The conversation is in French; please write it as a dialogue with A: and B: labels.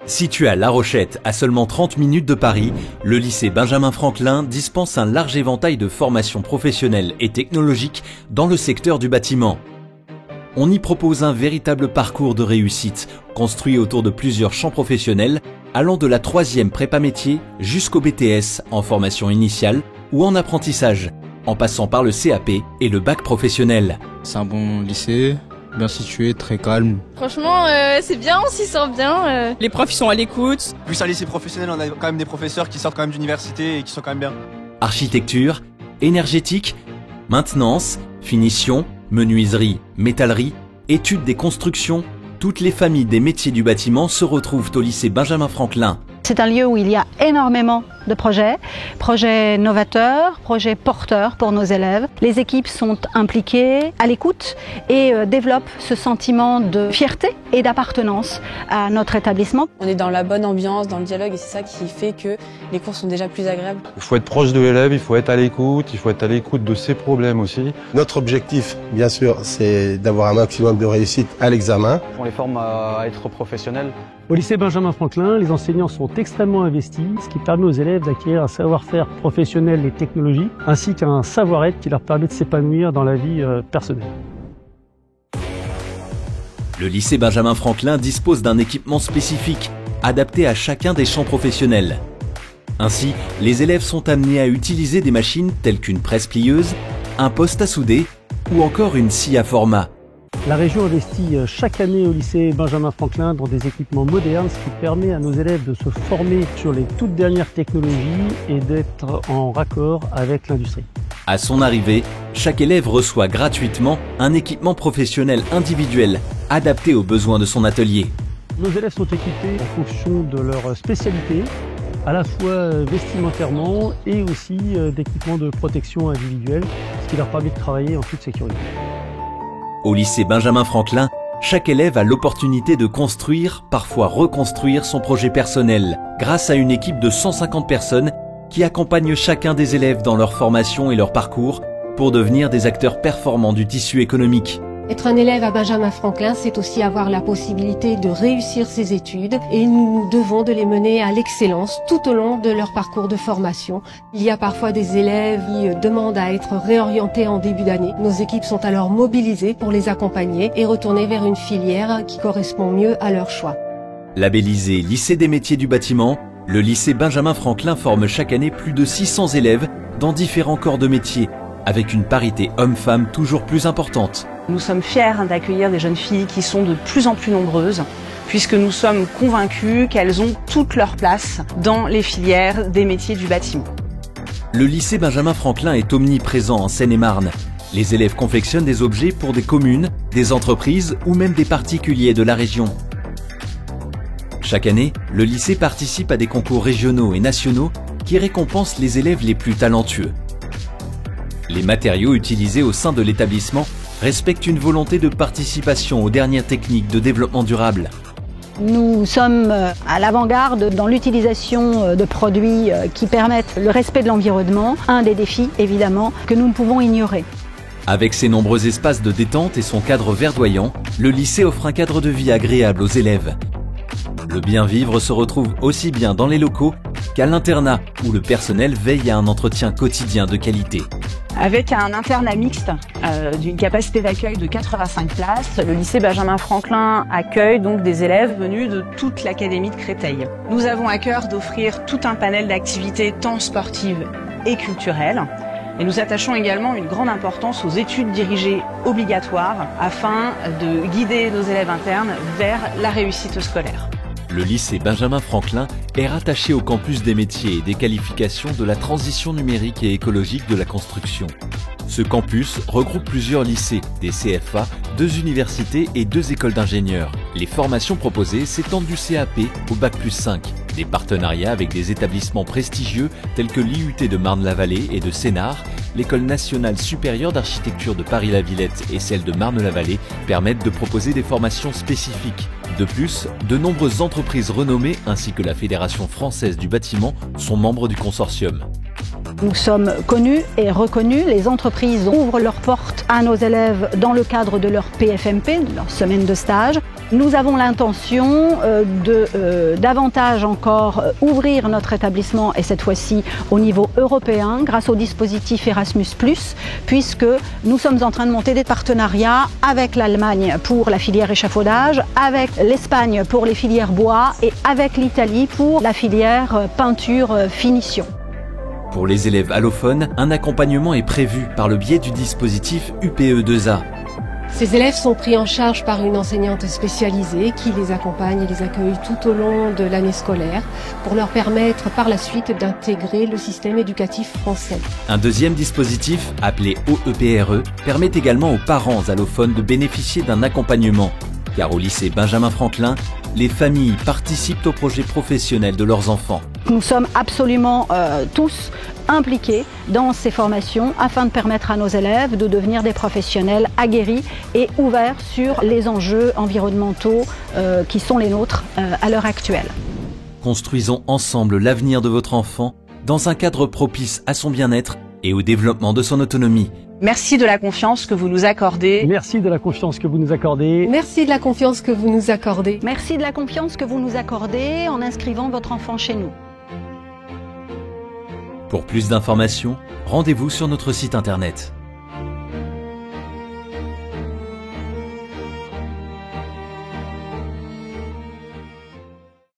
A: Situé à La Rochette, à seulement 30 minutes de Paris, le lycée Benjamin Franklin dispense un large éventail de formations professionnelles et technologiques dans le secteur du bâtiment. On y propose un véritable parcours de réussite, construit autour de plusieurs champs professionnels, allant de la 3e prépa métier jusqu'au BTS en formation initiale ou en apprentissage, en passant par le CAP et le bac professionnel.
B: C'est un bon lycée, bien situé, très calme.
C: Franchement, c'est bien, on s'y sent bien.
D: Les profs ils sont à l'écoute.
E: Vu que c'est un lycée professionnel, on a quand même des professeurs qui sortent quand même d'université et qui sont quand même bien.
A: Architecture, énergétique, maintenance, finition, menuiserie, métallerie, études des constructions, toutes les familles des métiers du bâtiment se retrouvent au lycée Benjamin Franklin.
F: C'est un lieu où il y a énormément de projets novateurs, projets porteurs pour nos élèves. Les équipes sont impliquées, à l'écoute et développent ce sentiment de fierté et d'appartenance à notre établissement.
G: On est dans la bonne ambiance, dans le dialogue et c'est ça qui fait que les cours sont déjà plus agréables.
H: Il faut être proche de l'élève, il faut être à l'écoute, il faut être à l'écoute de ses problèmes aussi.
I: Notre objectif, bien sûr, c'est d'avoir un maximum de réussite à l'examen.
J: On les forme à être professionnels.
K: Au lycée Benjamin Franklin, les enseignants sont extrêmement investis, ce qui permet aux élèves d'acquérir un savoir-faire professionnel et technologique, ainsi qu'un savoir-être qui leur permet de s'épanouir dans la vie personnelle.
A: Le lycée Benjamin Franklin dispose d'un équipement spécifique, adapté à chacun des champs professionnels. Ainsi, les élèves sont amenés à utiliser des machines telles qu'une presse-plieuse, un poste à souder ou encore une scie à format.
K: La région investit chaque année au lycée Benjamin Franklin dans des équipements modernes, ce qui permet à nos élèves de se former sur les toutes dernières technologies et d'être en raccord avec l'industrie.
A: À son arrivée, chaque élève reçoit gratuitement un équipement professionnel individuel, adapté aux besoins de son atelier.
K: Nos élèves sont équipés en fonction de leur spécialité, à la fois vestimentairement et aussi d'équipements de protection individuelle, ce qui leur permet de travailler en toute sécurité.
A: Au lycée Benjamin Franklin, chaque élève a l'opportunité de construire, parfois reconstruire son projet personnel, grâce à une équipe de 150 personnes qui accompagnent chacun des élèves dans leur formation et leur parcours pour devenir des acteurs performants du tissu économique.
L: Être un élève à Benjamin Franklin, c'est aussi avoir la possibilité de réussir ses études et nous devons de les mener à l'excellence tout au long de leur parcours de formation. Il y a parfois des élèves qui demandent à être réorientés en début d'année. Nos équipes sont alors mobilisées pour les accompagner et retourner vers une filière qui correspond mieux à leur choix.
A: Labellisé lycée des métiers du bâtiment, le lycée Benjamin Franklin forme chaque année plus de 600 élèves dans différents corps de métiers, avec une parité homme-femme toujours plus importante.
M: Nous sommes fiers d'accueillir des jeunes filles qui sont de plus en plus nombreuses, puisque nous sommes convaincus qu'elles ont toute leur place dans les filières des métiers du bâtiment.
A: Le lycée Benjamin Franklin est omniprésent en Seine-et-Marne. Les élèves confectionnent des objets pour des communes, des entreprises ou même des particuliers de la région. Chaque année, le lycée participe à des concours régionaux et nationaux qui récompensent les élèves les plus talentueux. Les matériaux utilisés au sein de l'établissement respectent une volonté de participation aux dernières techniques de développement durable.
F: Nous sommes à l'avant-garde dans l'utilisation de produits qui permettent le respect de l'environnement, un des défis évidemment que nous ne pouvons ignorer.
A: Avec ses nombreux espaces de détente et son cadre verdoyant, le lycée offre un cadre de vie agréable aux élèves. Le bien-vivre se retrouve aussi bien dans les locaux qu'à l'internat, où le personnel veille à un entretien quotidien de qualité.
M: Avec un internat mixte d'une capacité d'accueil de 85 places, le lycée Benjamin Franklin accueille donc des élèves venus de toute l'académie de Créteil. Nous avons à cœur d'offrir tout un panel d'activités tant sportives et culturelles. Et nous attachons également une grande importance aux études dirigées obligatoires afin de guider nos élèves internes vers la réussite scolaire.
A: Le lycée Benjamin Franklin est rattaché au campus des métiers et des qualifications de la transition numérique et écologique de la construction. Ce campus regroupe plusieurs lycées, des CFA, 2 universités et 2 écoles d'ingénieurs. Les formations proposées s'étendent du CAP au Bac+5. Des partenariats avec des établissements prestigieux tels que l'IUT de Marne-la-Vallée et de Sénart, l'École nationale supérieure d'architecture de Paris-la-Villette et celle de Marne-la-Vallée permettent de proposer des formations spécifiques. De plus, de nombreuses entreprises renommées ainsi que la Fédération française du bâtiment sont membres du consortium.
F: Nous sommes connus et reconnus. Les entreprises ouvrent leurs portes à nos élèves dans le cadre de leur PFMP, de leur semaine de stage. Nous avons l'intention de davantage encore ouvrir notre établissement, et cette fois-ci au niveau européen, grâce au dispositif Erasmus+, puisque nous sommes en train de monter des partenariats avec l'Allemagne pour la filière échafaudage, avec l'Espagne pour les filières bois et avec l'Italie pour la filière peinture-finition.
A: Pour les élèves allophones, un accompagnement est prévu par le biais du dispositif UPE2A.
L: Ces élèves sont pris en charge par une enseignante spécialisée qui les accompagne et les accueille tout au long de l'année scolaire pour leur permettre par la suite d'intégrer le système éducatif français.
A: Un deuxième dispositif, appelé OEPRE, permet également aux parents allophones de bénéficier d'un accompagnement. Car au lycée Benjamin Franklin, les familles participent au projet professionnel de leurs enfants.
F: Nous sommes absolument tous impliqués dans ces formations afin de permettre à nos élèves de devenir des professionnels aguerris et ouverts sur les enjeux environnementaux qui sont les nôtres à l'heure actuelle.
A: Construisons ensemble l'avenir de votre enfant dans un cadre propice à son bien-être et au développement de son autonomie.
M: Merci de la confiance que vous nous accordez.
K: Merci de la confiance que vous nous accordez.
L: Merci de la confiance que vous nous accordez.
F: Merci de la confiance que vous nous accordez en inscrivant votre enfant chez nous.
A: Pour plus d'informations, rendez-vous sur notre site internet.